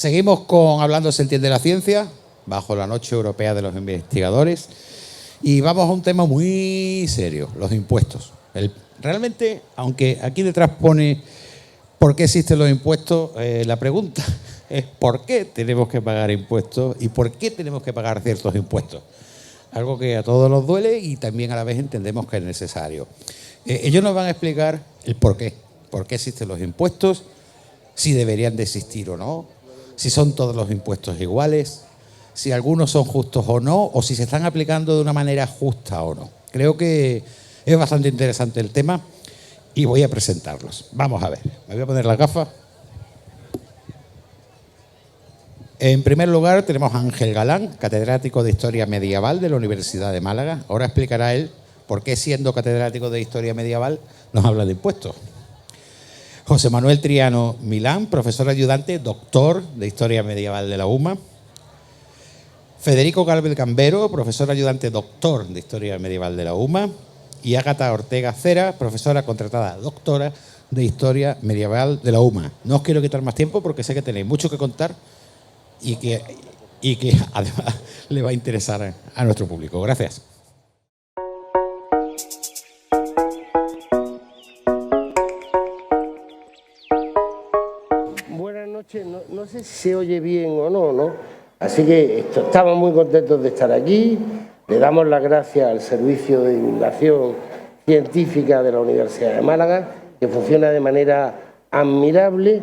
Seguimos con Hablando se entiende la ciencia, bajo la Noche Europea de los Investigadores, y vamos a un tema muy serio, los impuestos. Realmente, aunque aquí detrás pone ¿por qué existen los impuestos? La pregunta es ¿por qué tenemos que pagar impuestos y por qué tenemos que pagar ciertos impuestos? Algo que a todos nos duele y también a la vez entendemos que es necesario. Ellos nos van a explicar el por qué existen los impuestos, si deberían de existir o no, si son todos los impuestos iguales, si algunos son justos o no, o si se están aplicando de una manera justa o no. Creo que es bastante interesante el tema y voy a presentarlos. Vamos a ver, me voy a poner las gafas. En primer lugar tenemos a Ángel Galán, catedrático de Historia Medieval de la Universidad de Málaga. Ahora explicará él por qué, siendo catedrático de Historia Medieval, nos habla de impuestos. José Manuel Triano Milán, profesor ayudante, doctor de Historia Medieval de la UMA. Federico Galvez Gambero, profesor ayudante, doctor de Historia Medieval de la UMA. Y Ágata Ortega Cera, profesora contratada, doctora de Historia Medieval de la UMA. No os quiero quitar más tiempo porque sé que tenéis mucho que contar y que además le va a interesar a nuestro público. Gracias. Buenas noches. No sé si se oye bien o no, ¿no? Así que estamos muy contentos de estar aquí. Le damos las gracias al Servicio de Divulgación Científica de la Universidad de Málaga, que funciona de manera admirable.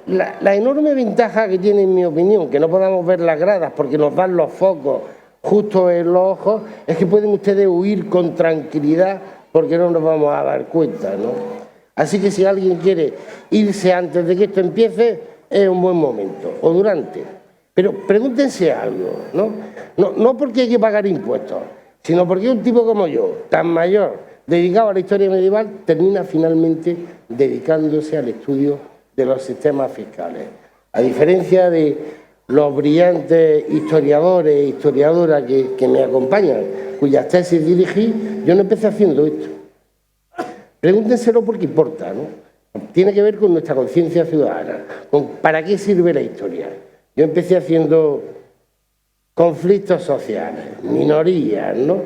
La enorme ventaja que tiene, en mi opinión, que no podamos ver las gradas porque nos dan los focos justo en los ojos, es que pueden ustedes huir con tranquilidad porque no nos vamos a dar cuenta, ¿no? Así que si alguien quiere irse antes de que esto empiece, es un buen momento, o durante. Pero pregúntense algo, ¿no? No porque hay que pagar impuestos, sino porque un tipo como yo, tan mayor, dedicado a la historia medieval, termina finalmente dedicándose al estudio de los sistemas fiscales. A diferencia de los brillantes historiadores e historiadoras que me acompañan, cuyas tesis dirigí, yo no empecé haciendo esto. Pregúntenselo porque importa, ¿no? Tiene que ver con nuestra conciencia ciudadana, con para qué sirve la historia. Yo empecé haciendo conflictos sociales, minorías, ¿no?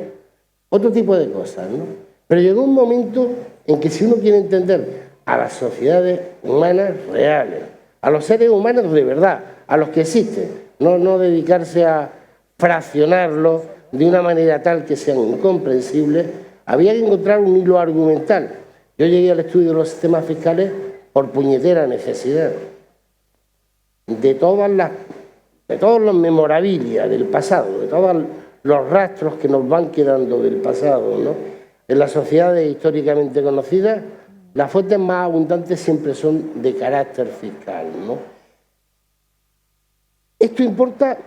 Otro tipo de cosas, ¿no? Pero llegó un momento en que si uno quiere entender a las sociedades humanas reales, a los seres humanos de verdad, a los que existen, no dedicarse a fraccionarlos de una manera tal que sean incomprensibles, había que encontrar un hilo argumental. Yo llegué al estudio de los sistemas fiscales por puñetera necesidad. De todos los memorabilia del pasado, de todos los rastros que nos van quedando del pasado, ¿no? En las sociedades históricamente conocidas, las fuentes más abundantes siempre son de carácter fiscal, ¿no? Esto importa,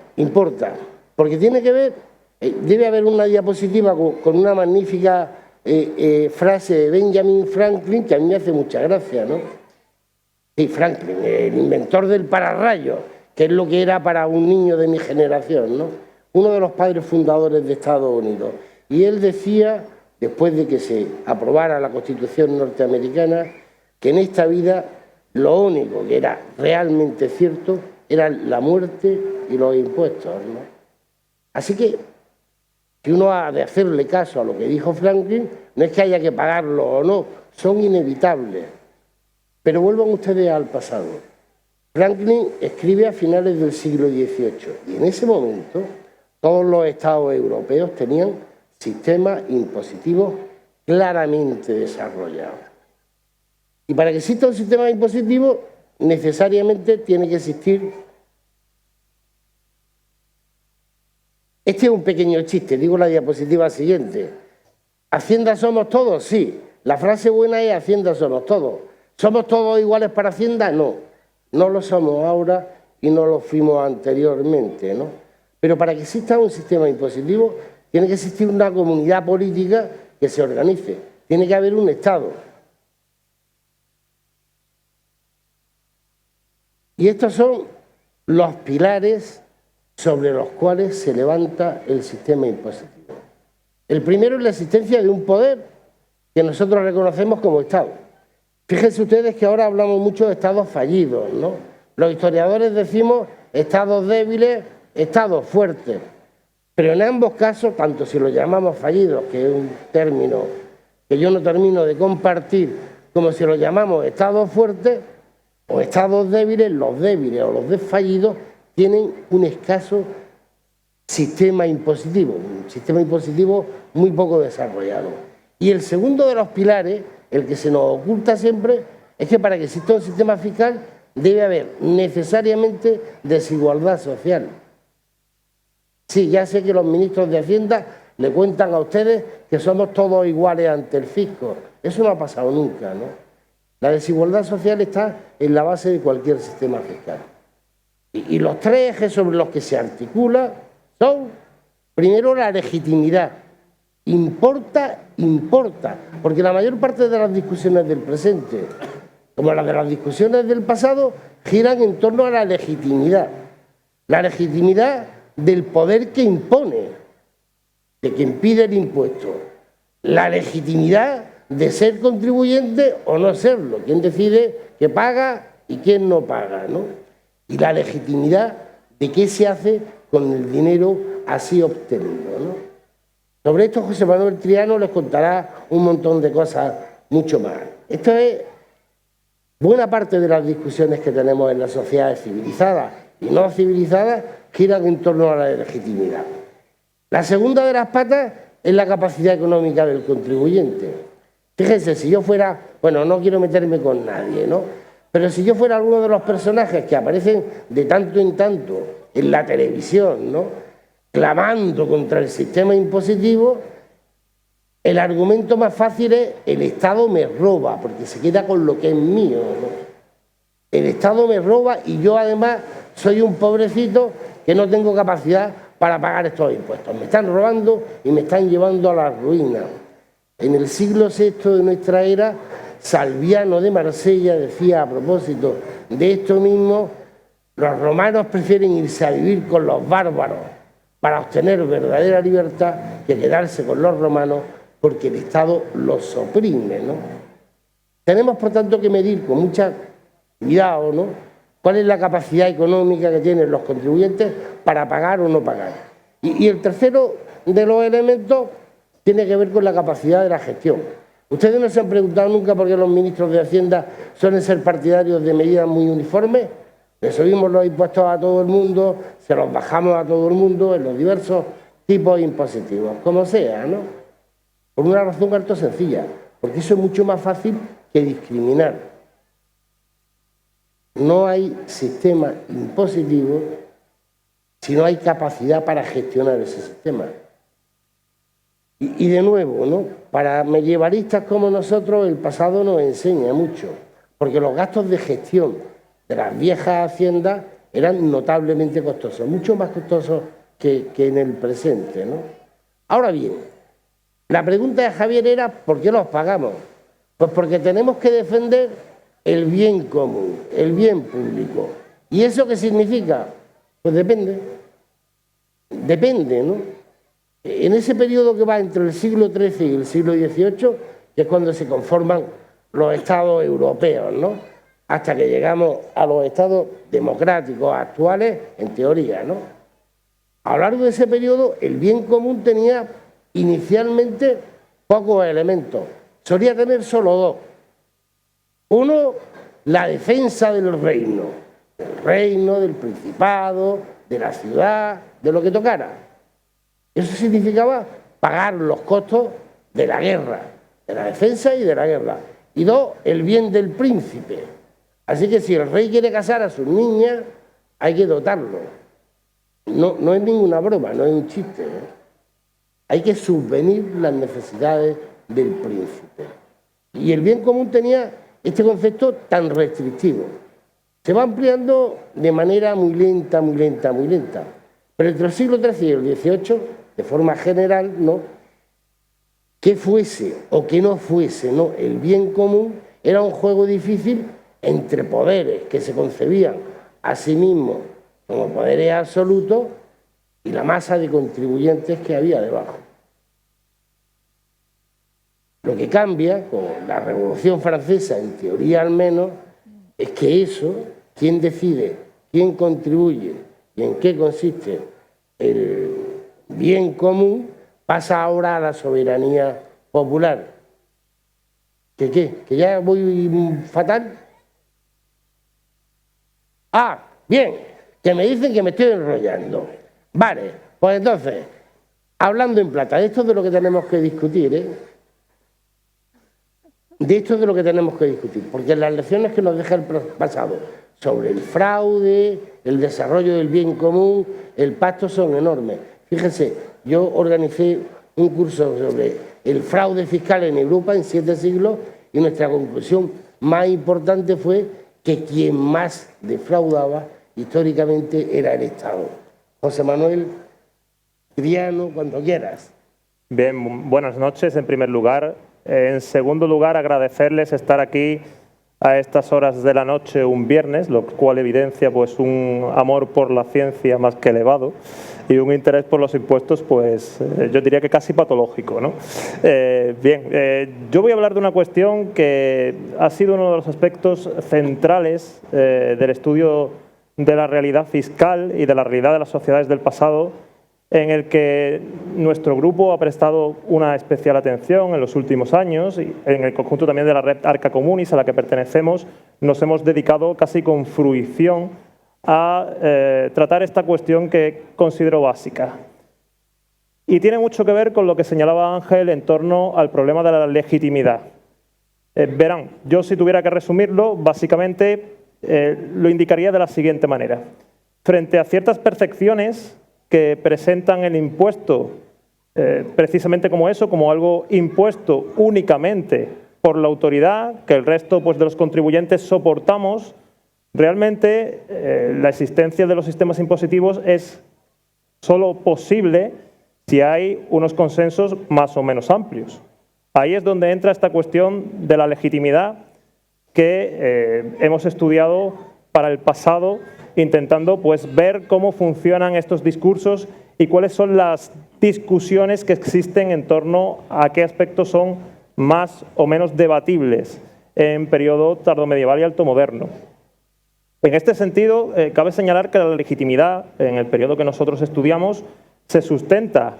porque tiene que ver, debe haber una diapositiva con una magnífica frase de Benjamin Franklin que a mí me hace mucha gracia, ¿no? Sí, Franklin, el inventor del pararrayos, que es lo que era para un niño de mi generación, ¿no? Uno de los padres fundadores de Estados Unidos. Y él decía, después de que se aprobara la Constitución norteamericana, que en esta vida lo único que era realmente cierto era la muerte y los impuestos, ¿no? Así que, si uno ha de hacerle caso a lo que dijo Franklin, no es que haya que pagarlo o no, son inevitables. Pero vuelvan ustedes al pasado. Franklin escribe a finales del siglo XVIII y en ese momento todos los estados europeos tenían sistemas impositivos claramente desarrollados. Y para que exista un sistema impositivo, necesariamente tiene que existir. Este es un pequeño chiste, digo la diapositiva siguiente. ¿Hacienda somos todos? Sí. La frase buena es Hacienda somos todos. ¿Somos todos iguales para Hacienda? No. No lo somos ahora y no lo fuimos anteriormente, ¿no? Pero para que exista un sistema impositivo, tiene que existir una comunidad política que se organice. Tiene que haber un Estado. Y estos son los pilares sobre los cuales se levanta el sistema impositivo. El primero es la existencia de un poder que nosotros reconocemos como Estado. Fíjense ustedes que ahora hablamos mucho de estados fallidos, ¿no? Los historiadores decimos estados débiles, estados fuertes. Pero en ambos casos, tanto si los llamamos fallidos, que es un término que yo no termino de compartir, como si los llamamos estados fuertes o estados débiles, los débiles o los desfallidos tienen un escaso sistema impositivo, un sistema impositivo muy poco desarrollado. Y el segundo de los pilares, el que se nos oculta siempre, es que para que exista un sistema fiscal debe haber necesariamente desigualdad social. Sí, ya sé que los ministros de Hacienda le cuentan a ustedes que somos todos iguales ante el fisco. Eso no ha pasado nunca, ¿no? La desigualdad social está en la base de cualquier sistema fiscal. Y los tres ejes sobre los que se articula son, primero, la legitimidad. Importa, porque la mayor parte de las discusiones del presente, como las de las discusiones del pasado, giran en torno a la legitimidad. La legitimidad del poder que impone, de quien pide el impuesto. La legitimidad de ser contribuyente o no serlo, quién decide que paga y quién no paga, ¿no? Y la legitimidad de qué se hace con el dinero así obtenido, ¿no? Sobre esto José Manuel Triano les contará un montón de cosas mucho más. Esto es buena parte de las discusiones que tenemos en las sociedades civilizadas y no civilizadas giran en torno a la legitimidad. La segunda de las patas es la capacidad económica del contribuyente. Fíjense, si yo fuera, bueno, no quiero meterme con nadie, ¿no? Pero si yo fuera alguno de los personajes que aparecen de tanto en tanto en la televisión, ¿no?, clamando contra el sistema impositivo, el argumento más fácil es el Estado me roba, porque se queda con lo que es mío, ¿no? El Estado me roba y yo además soy un pobrecito que no tengo capacidad para pagar estos impuestos. Me están robando y me están llevando a la ruina. En el siglo VI de nuestra era, Salviano de Marsella decía a propósito de esto mismo: los romanos prefieren irse a vivir con los bárbaros para obtener verdadera libertad que quedarse con los romanos, porque el Estado los oprime, ¿no? Tenemos, por tanto, que medir con mucha cuidado, ¿no?, cuál es la capacidad económica que tienen los contribuyentes para pagar o no pagar. Y el tercero de los elementos tiene que ver con la capacidad de la gestión. ¿Ustedes no se han preguntado nunca por qué los ministros de Hacienda suelen ser partidarios de medidas muy uniformes? Le subimos los impuestos a todo el mundo, se los bajamos a todo el mundo en los diversos tipos impositivos, como sea, ¿no? Por una razón harto sencilla, porque eso es mucho más fácil que discriminar. No hay sistema impositivo si no hay capacidad para gestionar ese sistema. Y de nuevo, ¿no?, para medievalistas como nosotros el pasado nos enseña mucho, porque los gastos de gestión de las viejas haciendas eran notablemente costosos, mucho más costosos que en el presente, ¿no? Ahora bien, la pregunta de Javier era ¿por qué los pagamos? Pues porque tenemos que defender el bien común, el bien público. ¿Y eso qué significa? Pues depende. Depende, ¿no? En ese periodo que va entre el siglo XIII y el siglo XVIII, que es cuando se conforman los estados europeos, ¿no?, hasta que llegamos a los estados democráticos actuales, en teoría, ¿no? A lo largo de ese periodo, el bien común tenía inicialmente pocos elementos. Solía tener solo dos. Uno, la defensa del reino, del principado, de la ciudad, de lo que tocara. Eso significaba pagar los costos de la guerra, de la defensa y de la guerra. Y dos, el bien del príncipe. Así que si el rey quiere casar a sus niñas, hay que dotarlo. No es ninguna broma, no es un chiste, ¿eh? Hay que subvenir las necesidades del príncipe. Y el bien común tenía este concepto tan restrictivo. Se va ampliando de manera muy lenta, muy lenta, muy lenta. Pero entre el siglo XIII y el XVIII, de forma general, ¿no?, que fuese o que no fuese, ¿no?, el bien común era un juego difícil entre poderes que se concebían a sí mismos como poderes absolutos y la masa de contribuyentes que había debajo. Lo que cambia con la Revolución Francesa, en teoría al menos, es que eso quién decide, quién contribuye y en qué consiste el bien común, pasa ahora a la soberanía popular. ¿Que qué? ¿Que ya voy fatal? Ah, bien, que me dicen que me estoy enrollando. Vale, pues entonces, hablando en plata, esto es de lo que tenemos que discutir, ¿eh? De esto es de lo que tenemos que discutir, porque las lecciones que nos deja el pasado sobre el fraude, el desarrollo del bien común, el pacto son enormes. Fíjense, yo organicé un curso sobre el fraude fiscal en Europa en 7 siglos y nuestra conclusión más importante fue que quien más defraudaba históricamente era el Estado. José Manuel Triano, cuando quieras. Bien, buenas noches en primer lugar. En segundo lugar, agradecerles estar aquí a estas horas de la noche un viernes, lo cual evidencia pues un amor por la ciencia más que elevado y un interés por los impuestos, pues yo diría que casi patológico, ¿no? Yo voy a hablar de una cuestión que ha sido uno de los aspectos centrales del estudio de la realidad fiscal y de la realidad de las sociedades del pasado, en el que nuestro grupo ha prestado una especial atención en los últimos años y en el conjunto también de la red Arca Communis a la que pertenecemos nos hemos dedicado casi con fruición a tratar esta cuestión que considero básica. Y tiene mucho que ver con lo que señalaba Ángel en torno al problema de la legitimidad. Verán, yo si tuviera que resumirlo, básicamente lo indicaría de la siguiente manera. Frente a ciertas percepciones que presentan el impuesto precisamente como eso, como algo impuesto únicamente por la autoridad, que el resto pues, de los contribuyentes soportamos, realmente la existencia de los sistemas impositivos es solo posible si hay unos consensos más o menos amplios. Ahí es donde entra esta cuestión de la legitimidad que hemos estudiado para el pasado, intentando pues, ver cómo funcionan estos discursos y cuáles son las discusiones que existen en torno a qué aspectos son más o menos debatibles en periodo tardomedieval y altomoderno. En este sentido, cabe señalar que la legitimidad, en el periodo que nosotros estudiamos, se sustenta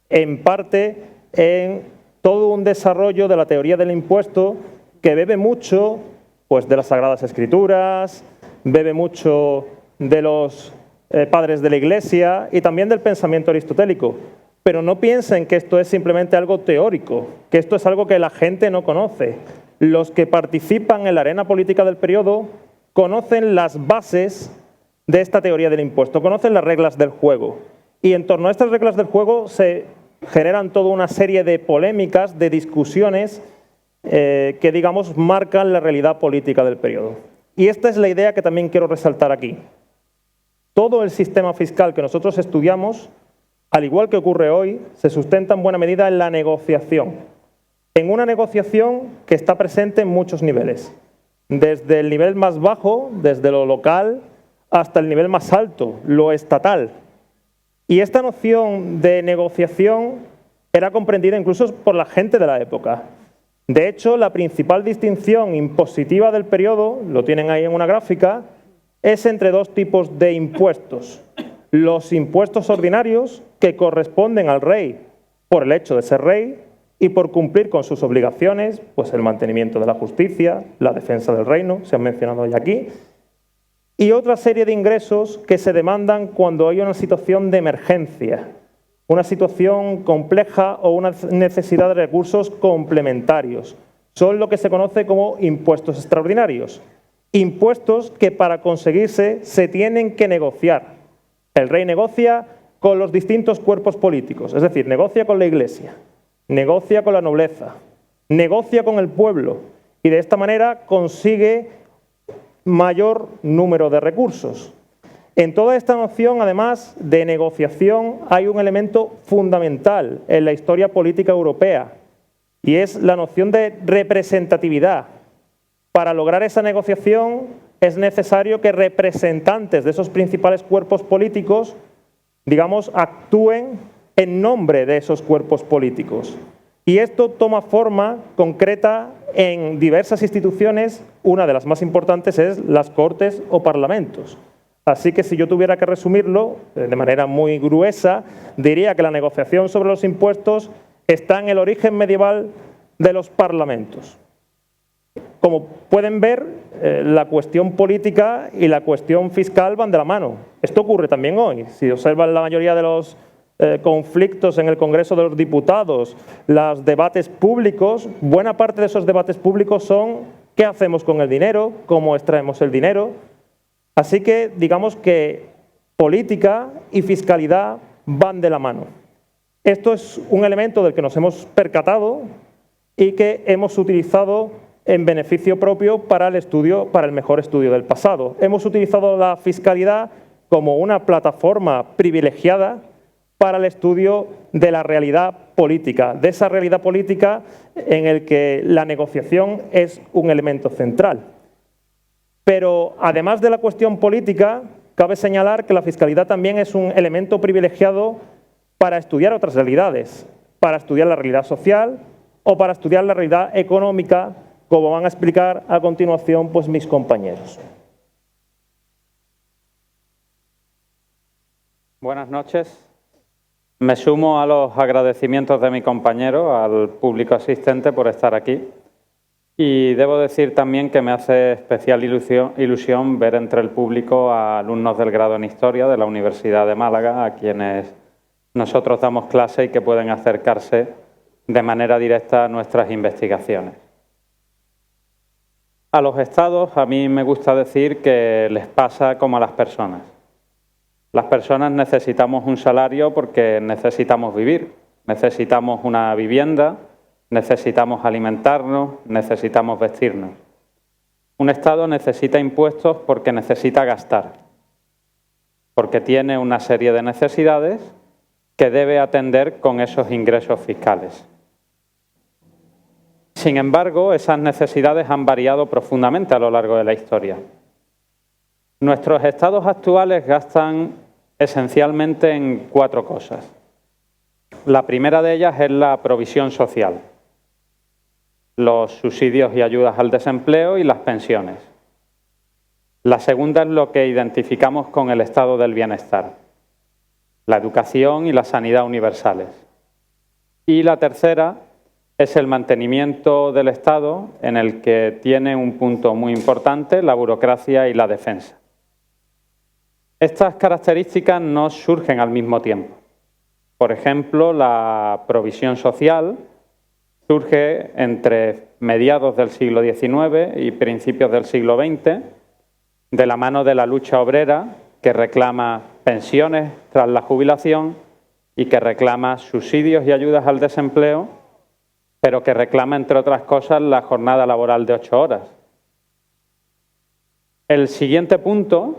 en parte en todo un desarrollo de la teoría del impuesto que bebe mucho pues, de las Sagradas Escrituras, bebe mucho de los padres de la Iglesia y también del pensamiento aristotélico. Pero no piensen que esto es simplemente algo teórico, que esto es algo que la gente no conoce. Los que participan en la arena política del periodo conocen las bases de esta teoría del impuesto, conocen las reglas del juego. Y en torno a estas reglas del juego se generan toda una serie de polémicas, de discusiones que, digamos, marcan la realidad política del periodo. Y esta es la idea que también quiero resaltar aquí. Todo el sistema fiscal que nosotros estudiamos, al igual que ocurre hoy, se sustenta en buena medida en la negociación. En una negociación que está presente en muchos niveles. Desde el nivel más bajo, desde lo local, hasta el nivel más alto, lo estatal. Y esta noción de negociación era comprendida incluso por la gente de la época. De hecho, la principal distinción impositiva del periodo, lo tienen ahí en una gráfica, es entre dos tipos de impuestos. Los impuestos ordinarios, que corresponden al rey por el hecho de ser rey y por cumplir con sus obligaciones, pues el mantenimiento de la justicia, la defensa del reino, se han mencionado ya aquí, y otra serie de ingresos que se demandan cuando hay una situación de emergencia, una situación compleja o una necesidad de recursos complementarios. Son lo que se conoce como impuestos extraordinarios. Impuestos que para conseguirse se tienen que negociar. El rey negocia con los distintos cuerpos políticos, es decir, negocia con la Iglesia, negocia con la nobleza, negocia con el pueblo y de esta manera consigue mayor número de recursos. En toda esta noción, además de negociación, hay un elemento fundamental en la historia política europea y es la noción de representatividad. Para lograr esa negociación es necesario que representantes de esos principales cuerpos políticos, digamos, actúen en nombre de esos cuerpos políticos. Y esto toma forma concreta en diversas instituciones, una de las más importantes es las Cortes o Parlamentos. Así que si yo tuviera que resumirlo de manera muy gruesa, diría que la negociación sobre los impuestos está en el origen medieval de los parlamentos. Como pueden ver, la cuestión política y la cuestión fiscal van de la mano. Esto ocurre también hoy. Si observan la mayoría de los conflictos en el Congreso de los Diputados, los debates públicos, buena parte de esos debates públicos son ¿qué hacemos con el dinero? ¿Cómo extraemos el dinero? Así que digamos que política y fiscalidad van de la mano. Esto es un elemento del que nos hemos percatado y que hemos utilizado en beneficio propio para el estudio, para el mejor estudio del pasado. Hemos utilizado la fiscalidad como una plataforma privilegiada para el estudio de la realidad política, de esa realidad política en el que la negociación es un elemento central. Pero además de la cuestión política, cabe señalar que la fiscalidad también es un elemento privilegiado para estudiar otras realidades, para estudiar la realidad social o para estudiar la realidad económica, como van a explicar a continuación pues, mis compañeros. Buenas noches. Me sumo a los agradecimientos de mi compañero, al público asistente, por estar aquí. Y debo decir también que me hace especial ilusión ver entre el público a alumnos del grado en Historia de la Universidad de Málaga, a quienes nosotros damos clase y que pueden acercarse de manera directa a nuestras investigaciones. A los estados, a mí me gusta decir que les pasa como a las personas. Las personas necesitamos un salario porque necesitamos vivir, necesitamos una vivienda, necesitamos alimentarnos, necesitamos vestirnos. Un Estado necesita impuestos porque necesita gastar, porque tiene una serie de necesidades que debe atender con esos ingresos fiscales. Sin embargo, esas necesidades han variado profundamente a lo largo de la historia. Nuestros estados actuales gastan esencialmente en 4 cosas. La primera de ellas es la provisión social, los subsidios y ayudas al desempleo y las pensiones. La segunda es lo que identificamos con el estado del bienestar, la educación y la sanidad universales. Y la tercera es el mantenimiento del Estado, en el que tiene un punto muy importante, la burocracia y la defensa. Estas características no surgen al mismo tiempo. Por ejemplo, la provisión social surge entre mediados del siglo XIX y principios del siglo XX, de la mano de la lucha obrera, que reclama pensiones tras la jubilación y que reclama subsidios y ayudas al desempleo, pero que reclama, entre otras cosas, la jornada laboral de 8 horas. El siguiente punto,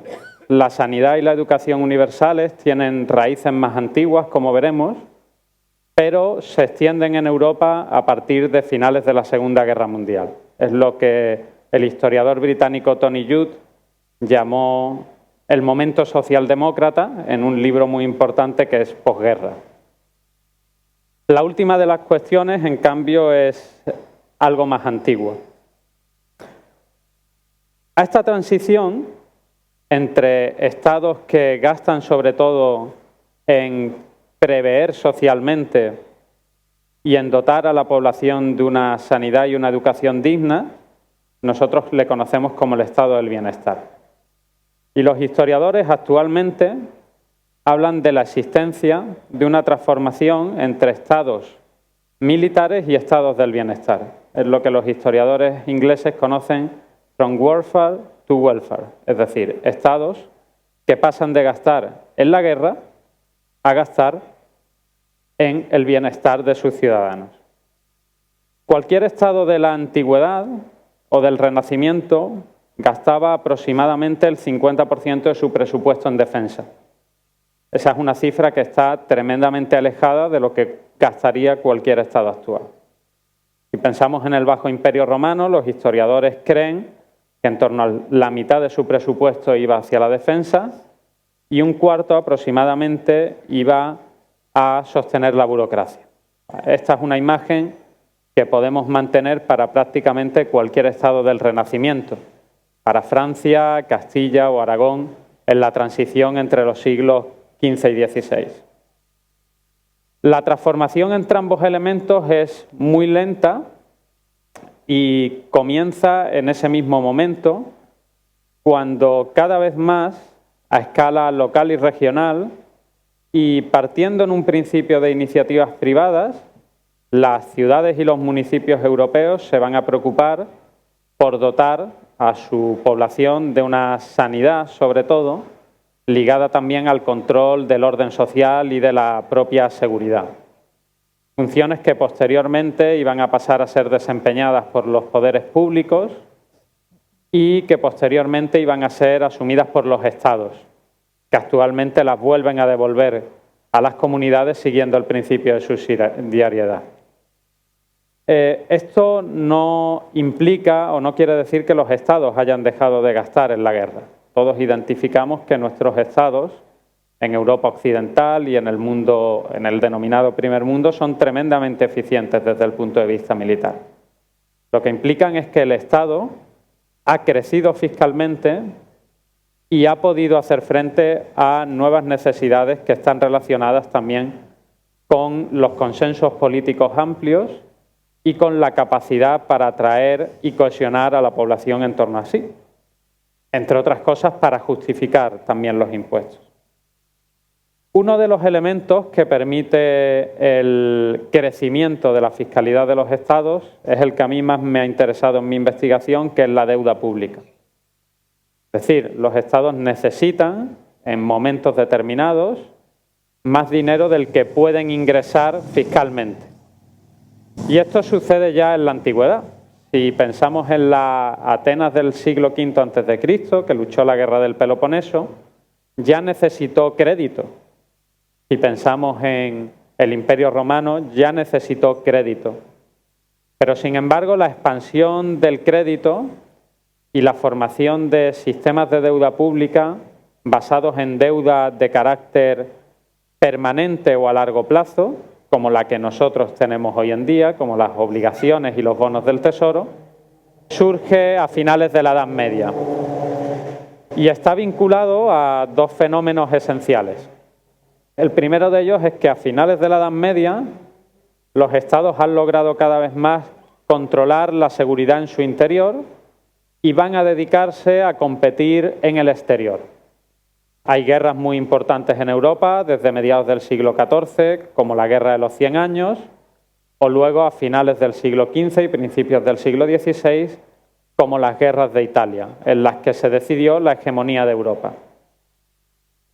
la sanidad y la educación universales, tienen raíces más antiguas, como veremos, pero se extienden en Europa a partir de finales de la Segunda Guerra Mundial. Es lo que el historiador británico Tony Judt llamó el momento socialdemócrata en un libro muy importante que es Posguerra. La última de las cuestiones, en cambio, es algo más antigua. A esta transición entre estados que gastan sobre todo en prever socialmente y en dotar a la población de una sanidad y una educación digna, nosotros le conocemos como el estado del bienestar. Y los historiadores actualmente hablan de la existencia de una transformación entre estados militares y estados del bienestar. Es lo que los historiadores ingleses conocen from warfare to welfare, es decir, estados que pasan de gastar en la guerra a gastar en el bienestar de sus ciudadanos. Cualquier estado de la antigüedad o del Renacimiento gastaba aproximadamente el 50% de su presupuesto en defensa. Esa es una cifra que está tremendamente alejada de lo que gastaría cualquier estado actual. Si pensamos en el Bajo Imperio Romano, los historiadores creen que en torno a la mitad de su presupuesto iba hacia la defensa y un cuarto aproximadamente iba a sostener la burocracia. Esta es una imagen que podemos mantener para prácticamente cualquier estado del Renacimiento, para Francia, Castilla o Aragón en la transición entre los siglos XV y XVI. La transformación entre ambos elementos es muy lenta y comienza en ese mismo momento, cuando cada vez más, a escala local y regional, y partiendo en un principio de iniciativas privadas, las ciudades y los municipios europeos se van a preocupar por dotar a su población de una sanidad, sobre todo, ligada también al control del orden social y de la propia seguridad. Funciones que posteriormente iban a pasar a ser desempeñadas por los poderes públicos y que posteriormente iban a ser asumidas por los estados, que actualmente las vuelven a devolver a las comunidades siguiendo el principio de subsidiariedad. Esto no implica o no quiere decir que los estados hayan dejado de gastar en la guerra. Todos identificamos que nuestros estados en Europa occidental y en el mundo, en el denominado primer mundo, son tremendamente eficientes desde el punto de vista militar. Lo que implican es que el Estado ha crecido fiscalmente y ha podido hacer frente a nuevas necesidades que están relacionadas también con los consensos políticos amplios y con la capacidad para atraer y cohesionar a la población en torno a sí. Entre otras cosas, para justificar también los impuestos. Uno de los elementos que permite el crecimiento de la fiscalidad de los estados es el que a mí más me ha interesado en mi investigación, que es la deuda pública. Es decir, los estados necesitan, en momentos determinados, más dinero del que pueden ingresar fiscalmente. Y esto sucede ya en la antigüedad. Si pensamos en la Atenas del siglo V a.C., que luchó la guerra del Peloponeso, ya necesitó crédito. Si pensamos en el Imperio Romano, ya necesitó crédito. Pero, sin embargo, la expansión del crédito y la formación de sistemas de deuda pública basados en deuda de carácter permanente o a largo plazo, como la que nosotros tenemos hoy en día, como las obligaciones y los bonos del Tesoro, surge a finales de la Edad Media y está vinculado a dos fenómenos esenciales. El primero de ellos es que a finales de la Edad Media los estados han logrado cada vez más controlar la seguridad en su interior y van a dedicarse a competir en el exterior. Hay guerras muy importantes en Europa desde mediados del siglo XIV, como la Guerra de los 100 años, o luego a finales del siglo XV y principios del siglo XVI, como las guerras de Italia, en las que se decidió la hegemonía de Europa.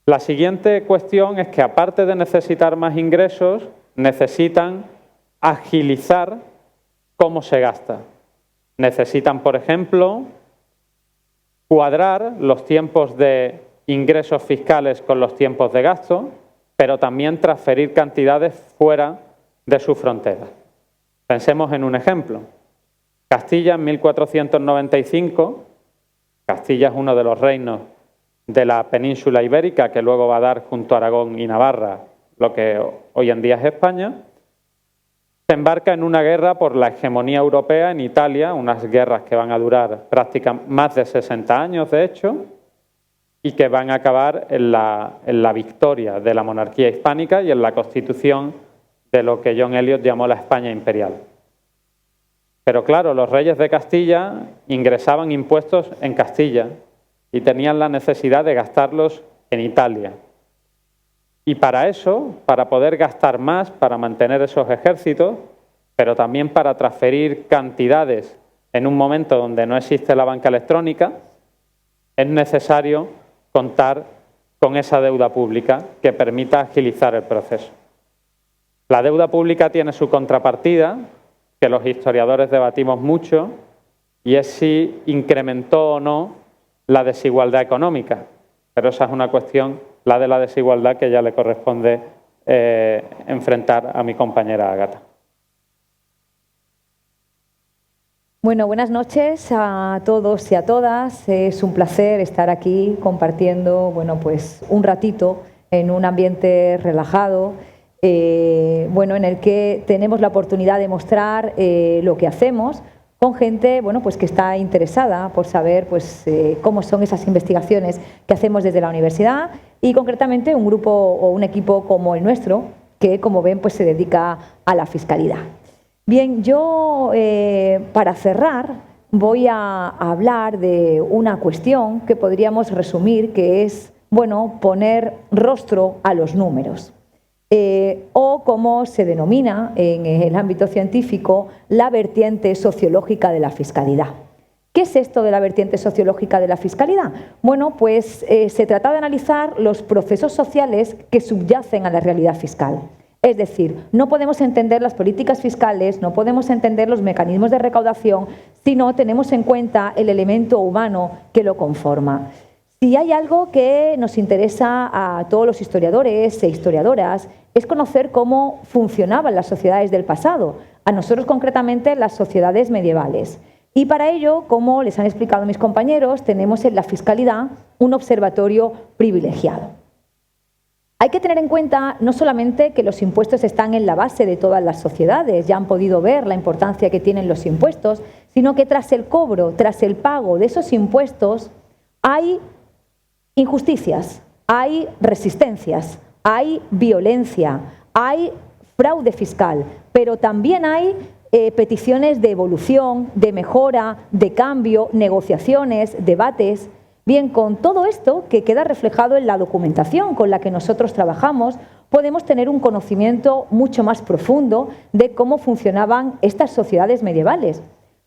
La siguiente cuestión es que, aparte de necesitar más ingresos, necesitan agilizar cómo se gasta. Necesitan, por ejemplo, cuadrar los tiempos de ingresos fiscales con los tiempos de gasto, pero también transferir cantidades fuera de sus fronteras. Pensemos en un ejemplo. Castilla en 1495, Castilla es uno de los reinos de la península ibérica que luego va a dar junto a Aragón y Navarra lo que hoy en día es España, se embarca en una guerra por la hegemonía europea en Italia, unas guerras que van a durar prácticamente más de 60 años, de hecho, y que van a acabar en la victoria de la monarquía hispánica y en la constitución de lo que John Eliot llamó la España imperial. Pero claro, los reyes de Castilla ingresaban impuestos en Castilla y tenían la necesidad de gastarlos en Italia. Y para eso, para poder gastar más, para mantener esos ejércitos, pero también para transferir cantidades en un momento donde no existe la banca electrónica, es necesario contar con esa deuda pública que permita agilizar el proceso. La deuda pública tiene su contrapartida, que los historiadores debatimos mucho, y es si incrementó o no la desigualdad económica. Pero esa es una cuestión, la de la desigualdad, que ya le corresponde enfrentar a mi compañera Ágata. Bueno, buenas noches a todos y a todas. Es un placer estar aquí compartiendo, bueno, pues un ratito en un ambiente relajado bueno, en el que tenemos la oportunidad de mostrar lo que hacemos con gente, bueno, pues que está interesada por saber, pues, cómo son esas investigaciones que hacemos desde la universidad y concretamente un grupo o un equipo como el nuestro que, como ven, pues se dedica a la fiscalidad. Bien, yo para cerrar voy a hablar de una cuestión que podríamos resumir, que es, bueno, poner rostro a los números. O como se denomina en el ámbito científico, la vertiente sociológica de la fiscalidad. ¿Qué es esto de la vertiente sociológica de la fiscalidad? Bueno, pues se trata de analizar los procesos sociales que subyacen a la realidad fiscal. Es decir, no podemos entender las políticas fiscales, no podemos entender los mecanismos de recaudación si no tenemos en cuenta el elemento humano que lo conforma. Si hay algo que nos interesa a todos los historiadores e historiadoras es conocer cómo funcionaban las sociedades del pasado, a nosotros concretamente las sociedades medievales. Y para ello, como les han explicado mis compañeros, tenemos en la fiscalidad un observatorio privilegiado. Hay que tener en cuenta no solamente que los impuestos están en la base de todas las sociedades, ya han podido ver la importancia que tienen los impuestos, sino que tras el cobro, tras el pago de esos impuestos, hay injusticias, hay resistencias, hay violencia, hay fraude fiscal, pero también hay peticiones de evolución, de mejora, de cambio, negociaciones, debates. Bien, con todo esto que queda reflejado en la documentación con la que nosotros trabajamos, podemos tener un conocimiento mucho más profundo de cómo funcionaban estas sociedades medievales.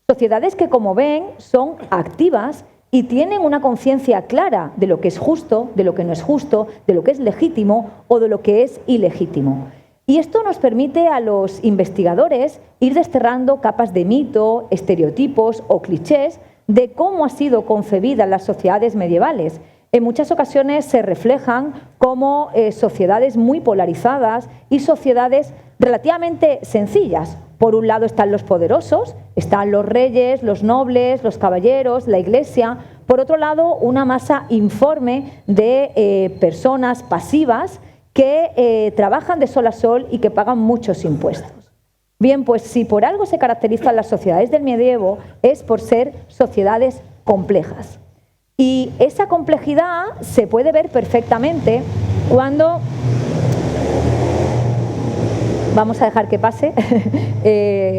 Sociedades que, como ven, son activas y tienen una conciencia clara de lo que es justo, de lo que no es justo, de lo que es legítimo o de lo que es ilegítimo. Y esto nos permite a los investigadores ir desterrando capas de mito, estereotipos o clichés de cómo ha sido concebida las sociedades medievales. En muchas ocasiones se reflejan como sociedades muy polarizadas y sociedades relativamente sencillas. Por un lado están los poderosos, están los reyes, los nobles, los caballeros, la iglesia. Por otro lado, una masa informe de personas pasivas que trabajan de sol a sol y que pagan muchos impuestos. Bien, pues si por algo se caracterizan las sociedades del medievo es por ser sociedades complejas. Y esa complejidad se puede ver perfectamente cuando... Vamos a dejar que pase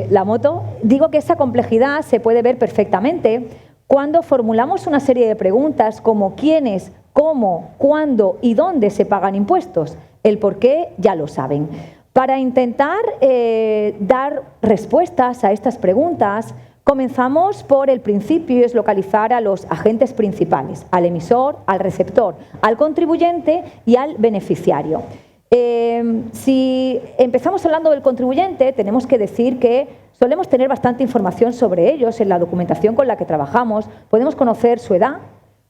la moto. Digo que esa complejidad se puede ver perfectamente cuando formulamos una serie de preguntas como quiénes, cómo, cuándo y dónde se pagan impuestos. El por qué ya lo saben. Para intentar dar respuestas a estas preguntas, comenzamos por el principio, es localizar a los agentes principales, al emisor, al receptor, al contribuyente y al beneficiario. Si empezamos hablando del contribuyente, tenemos que decir que solemos tener bastante información sobre ellos en la documentación con la que trabajamos. Podemos conocer su edad,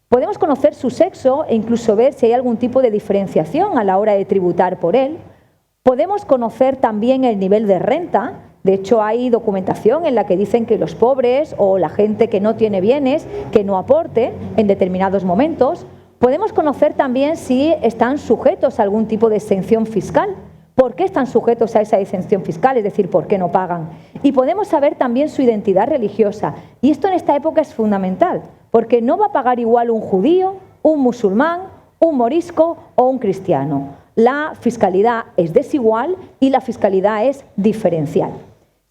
podemos conocer su sexo e incluso ver si hay algún tipo de diferenciación a la hora de tributar por él. Podemos conocer también el nivel de renta. De hecho, hay documentación en la que dicen que los pobres o la gente que no tiene bienes, que no aporte en determinados momentos. Podemos conocer también si están sujetos a algún tipo de exención fiscal. ¿Por qué están sujetos a esa exención fiscal? Es decir, ¿por qué no pagan? Y podemos saber también su identidad religiosa. Y esto en esta época es fundamental, porque no va a pagar igual un judío, un musulmán, un morisco o un cristiano. La fiscalidad es desigual y la fiscalidad es diferencial.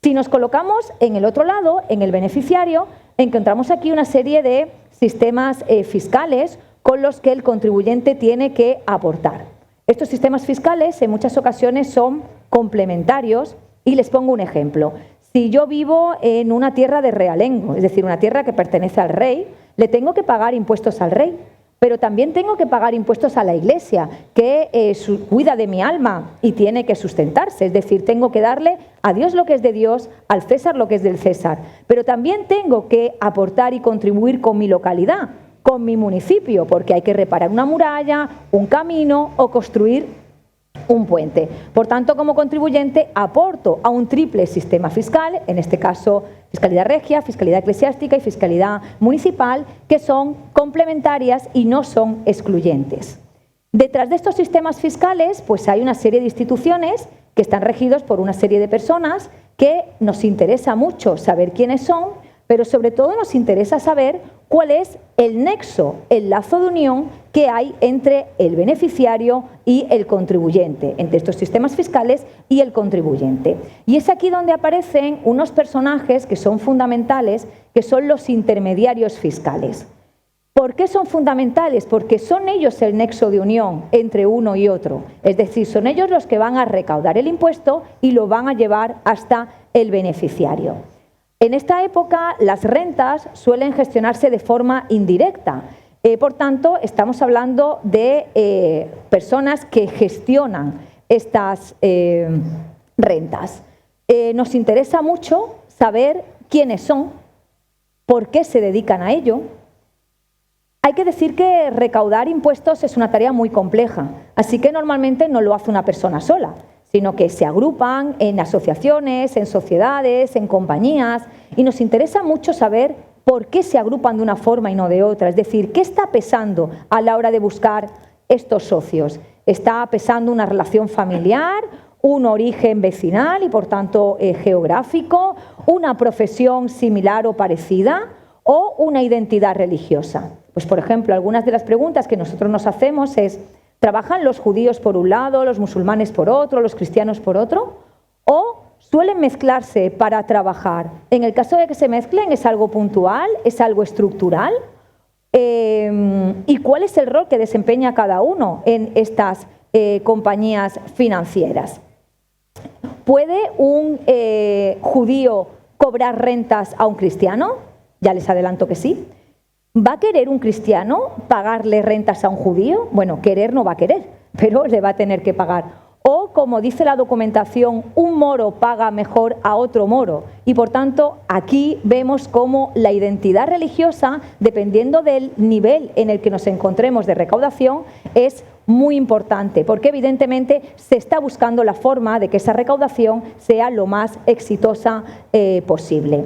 Si nos colocamos en el otro lado, en el beneficiario, encontramos aquí una serie de sistemas fiscales con los que el contribuyente tiene que aportar. Estos sistemas fiscales en muchas ocasiones son complementarios y les pongo un ejemplo. Si yo vivo en una tierra de realengo, es decir, una tierra que pertenece al rey, le tengo que pagar impuestos al rey. Pero también tengo que pagar impuestos a la Iglesia, que cuida de mi alma y tiene que sustentarse. Es decir, tengo que darle a Dios lo que es de Dios, al César lo que es del César. Pero también tengo que aportar y contribuir con mi localidad, con mi municipio, porque hay que reparar una muralla, un camino o construir un puente. Por tanto, como contribuyente, aporto a un triple sistema fiscal, en este caso fiscalidad regia, fiscalidad eclesiástica y fiscalidad municipal, que son complementarias y no son excluyentes. Detrás de estos sistemas fiscales, pues hay una serie de instituciones que están regidos por una serie de personas que nos interesa mucho saber quiénes son, pero sobre todo nos interesa saber cuál es el nexo, el lazo de unión que hay entre el beneficiario y el contribuyente, entre estos sistemas fiscales y el contribuyente. Y es aquí donde aparecen unos personajes que son fundamentales, que son los intermediarios fiscales. ¿Por qué son fundamentales? Porque son ellos el nexo de unión entre uno y otro. Es decir, son ellos los que van a recaudar el impuesto y lo van a llevar hasta el beneficiario. En esta época, las rentas suelen gestionarse de forma indirecta. Por tanto, estamos hablando de personas que gestionan estas rentas. Nos interesa mucho saber quiénes son, por qué se dedican a ello. Hay que decir que recaudar impuestos es una tarea muy compleja, así que normalmente no lo hace una persona sola, sino que se agrupan en asociaciones, en sociedades, en compañías, y nos interesa mucho saber por qué se agrupan de una forma y no de otra, es decir, qué está pesando a la hora de buscar estos socios. ¿Está pesando una relación familiar, un origen vecinal y por tanto geográfico, una profesión similar o parecida o una identidad religiosa? Pues, por ejemplo, algunas de las preguntas que nosotros nos hacemos es: ¿trabajan los judíos por un lado, los musulmanes por otro, los cristianos por otro? ¿O suelen mezclarse para trabajar? En el caso de que se mezclen, ¿es algo puntual? ¿Es algo estructural? ¿Y cuál es el rol que desempeña cada uno en estas compañías financieras? ¿Puede un judío cobrar rentas a un cristiano? Ya les adelanto que sí. ¿Va a querer un cristiano pagarle rentas a un judío? Bueno, querer no va a querer, pero le va a tener que pagar. O, como dice la documentación, un moro paga mejor a otro moro. Y, por tanto, aquí vemos cómo la identidad religiosa, dependiendo del nivel en el que nos encontremos de recaudación, es muy importante, porque evidentemente se está buscando la forma de que esa recaudación sea lo más exitosa posible.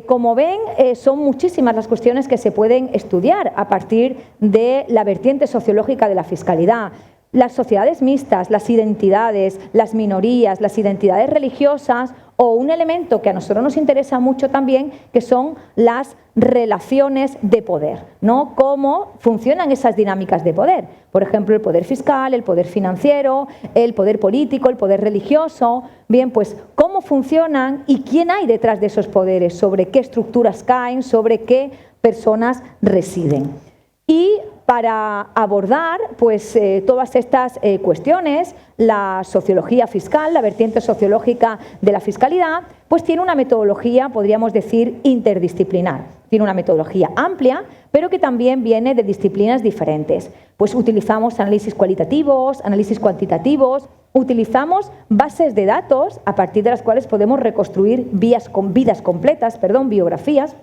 Como ven, son muchísimas las cuestiones que se pueden estudiar a partir de la vertiente sociológica de la fiscalidad. Las sociedades mixtas, las identidades, las minorías, las identidades religiosas, o un elemento que a nosotros nos interesa mucho también, que son las relaciones de poder, ¿no? Cómo funcionan esas dinámicas de poder. Por ejemplo, el poder fiscal, el poder financiero, el poder político, el poder religioso. Bien, pues cómo funcionan y quién hay detrás de esos poderes, sobre qué estructuras caen, sobre qué personas residen. Y para abordar pues, todas estas cuestiones, la sociología fiscal, la vertiente sociológica de la fiscalidad, pues tiene una metodología, podríamos decir, interdisciplinar. Tiene una metodología amplia, pero que también viene de disciplinas diferentes. Pues utilizamos análisis cualitativos, análisis cuantitativos, utilizamos bases de datos a partir de las cuales podemos reconstruir vidas completas, biografías,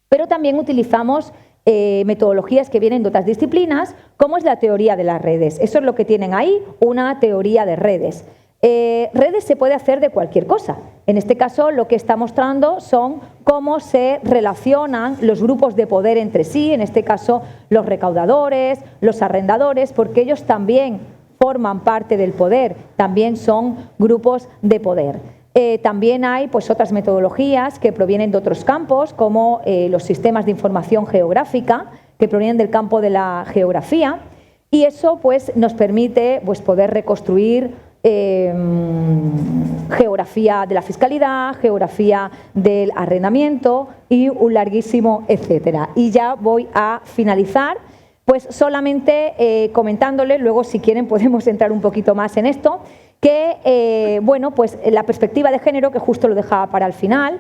pero también utilizamos metodologías que vienen de otras disciplinas, como es la teoría de las redes. Eso es lo que tienen ahí, una teoría de redes. Redes se puede hacer de cualquier cosa. En este caso, lo que está mostrando son cómo se relacionan los grupos de poder entre sí, en este caso los recaudadores, los arrendadores, porque ellos también forman parte del poder, también son grupos de poder. También hay pues, otras metodologías que provienen de otros campos, como los sistemas de información geográfica, que provienen del campo de la geografía, y eso pues, nos permite pues, poder reconstruir geografía de la fiscalidad, geografía del arrendamiento y un larguísimo etcétera. Y ya voy a finalizar pues solamente comentándoles, luego si quieren podemos entrar un poquito más en esto, que bueno, pues la perspectiva de género, que justo lo dejaba para el final,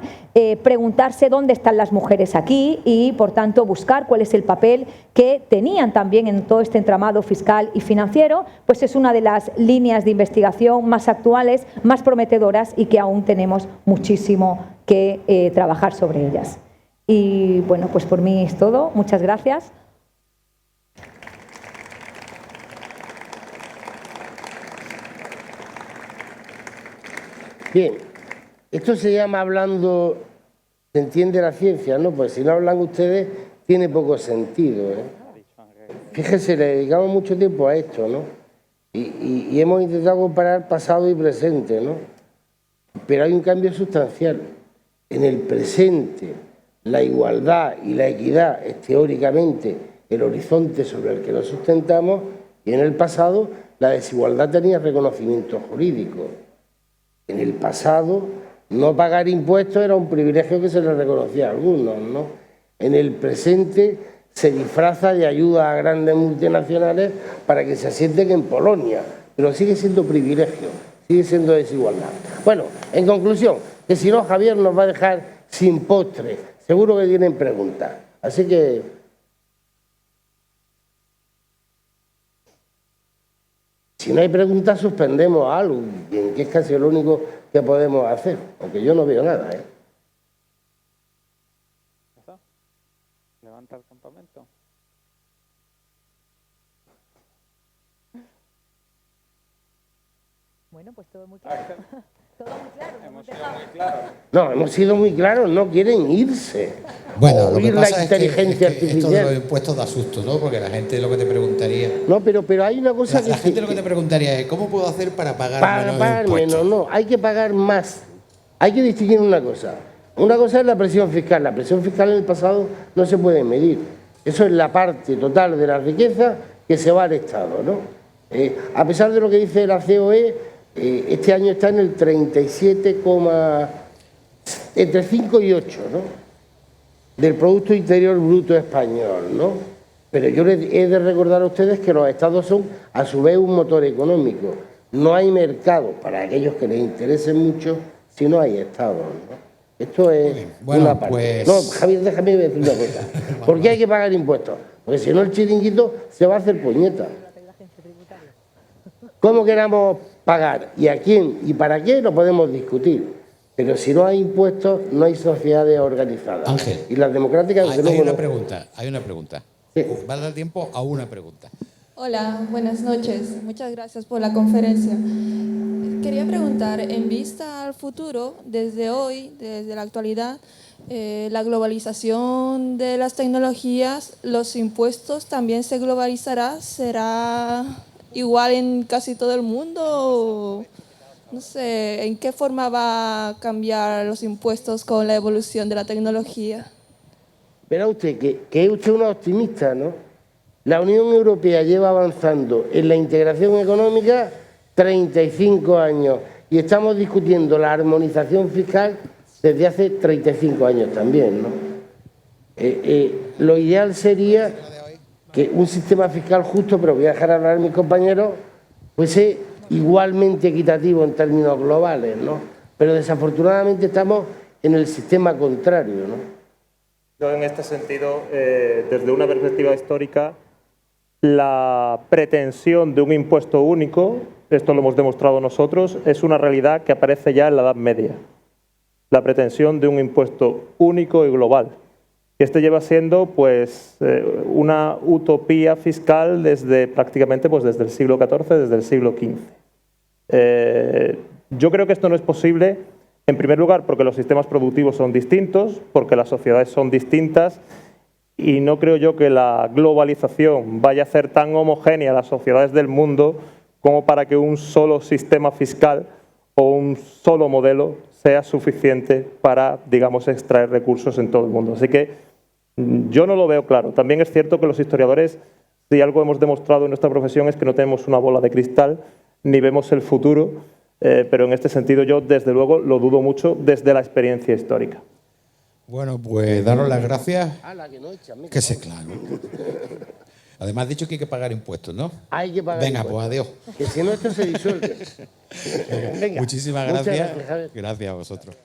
preguntarse dónde están las mujeres aquí y por tanto buscar cuál es el papel que tenían también en todo este entramado fiscal y financiero, pues es una de las líneas de investigación más actuales, más prometedoras y que aún tenemos muchísimo que trabajar sobre ellas. Y bueno, pues por mí es todo. Muchas gracias. Bien, esto se llama hablando, se entiende la ciencia, ¿no? Pues si no hablan ustedes, tiene poco sentido, ¿eh? fíjese, le dedicamos mucho tiempo a esto, ¿no? Y hemos intentado comparar pasado y presente, ¿no? Pero hay un cambio sustancial. En el presente, la igualdad y la equidad es teóricamente el horizonte sobre el que nos sustentamos, y en el pasado la desigualdad tenía reconocimiento jurídico. En el pasado no pagar impuestos era un privilegio que se le reconocía a algunos, ¿no? En el presente se disfraza de ayuda a grandes multinacionales para que se asienten en Polonia, pero sigue siendo privilegio, sigue siendo desigualdad. Bueno, en conclusión, que si no, Javier nos va a dejar sin postre. Seguro que tienen preguntas. Así que... si no hay preguntas, suspendemos algo, que es casi lo único que podemos hacer, aunque yo no veo nada, ¿eh? Levanta el campamento. Bueno, pues todo muy claro. Todo muy claro. Hemos sido muy claros. No, hemos sido muy claros, no quieren irse. Bueno, lo que Oír la pasa inteligencia es que esto de artificial. los impuestos da susto, ¿no? Porque la gente lo que te preguntaría... No, pero hay una cosa La gente lo que te preguntaría es ¿cómo puedo hacer para pagar menos pagar impuestos? menos, no, hay que pagar más. Hay que distinguir una cosa. Una cosa es la presión fiscal. La presión fiscal en el pasado no se puede medir. Eso es la parte total de la riqueza que se va al Estado, ¿no? A pesar de lo que dice la COE, este año está en el 37, entre 5 y 8, ¿no? Del Producto Interior Bruto español, ¿no? Pero yo les he de recordar a ustedes que los estados son a su vez un motor económico. No hay mercado para aquellos que les interesen mucho si no hay estados, ¿no? Esto es bueno, una parte. pues... No, Javier, déjame decir una cosa. ¿Por qué hay que pagar impuestos? Porque si no el chiringuito se va a hacer puñeta. ¿Cómo queramos pagar? ¿Y a quién? ¿Y para qué? Lo podemos discutir. Pero si no hay impuestos, no hay sociedades organizadas. Ángel, y las democráticas... hay una pregunta. Sí. Va a dar tiempo a una pregunta. Hola, buenas noches. Muchas gracias por la conferencia. Quería preguntar, en vista al futuro, desde hoy, desde la actualidad, la globalización de las tecnologías, ¿los impuestos también se globalizará? ¿Será igual en casi todo el mundo? No sé, ¿en qué forma va a cambiar los impuestos con la evolución de la tecnología? Verá usted que es usted una optimista, ¿no? La Unión Europea lleva avanzando en la integración económica 35 años y estamos discutiendo la armonización fiscal desde hace 35 años también, ¿no? Lo ideal sería que un sistema fiscal justo, pero voy a dejar hablar a mis compañeros, fuese igualmente equitativo en términos globales, ¿no? Pero desafortunadamente estamos en el sistema contrario, ¿no? Yo en este sentido, desde una perspectiva histórica, la pretensión de un impuesto único, esto lo hemos demostrado nosotros, es una realidad que aparece ya en la Edad Media. La pretensión de un impuesto único y global. Este lleva siendo pues, una utopía fiscal desde prácticamente pues, desde el siglo XIV, desde el siglo XV. Yo creo que esto no es posible, en primer lugar, porque los sistemas productivos son distintos, porque las sociedades son distintas, y no creo yo que la globalización vaya a hacer tan homogénea las sociedades del mundo como para que un solo sistema fiscal o un solo modelo sea suficiente para, digamos, extraer recursos en todo el mundo. Así que yo no lo veo claro. También es cierto que los historiadores, si algo hemos demostrado en nuestra profesión, es que no tenemos una bola de cristal ni vemos el futuro, pero en este sentido yo, desde luego, lo dudo mucho desde la experiencia histórica. Bueno, pues daros las gracias. Que sé, claro. Además, has dicho que hay que pagar impuestos, ¿no? Hay que pagar Venga, impuestos. pues adiós. Que si no, esto se disuelve. Venga. Muchísimas Muchas gracias. gracias, Javier. Gracias a vosotros.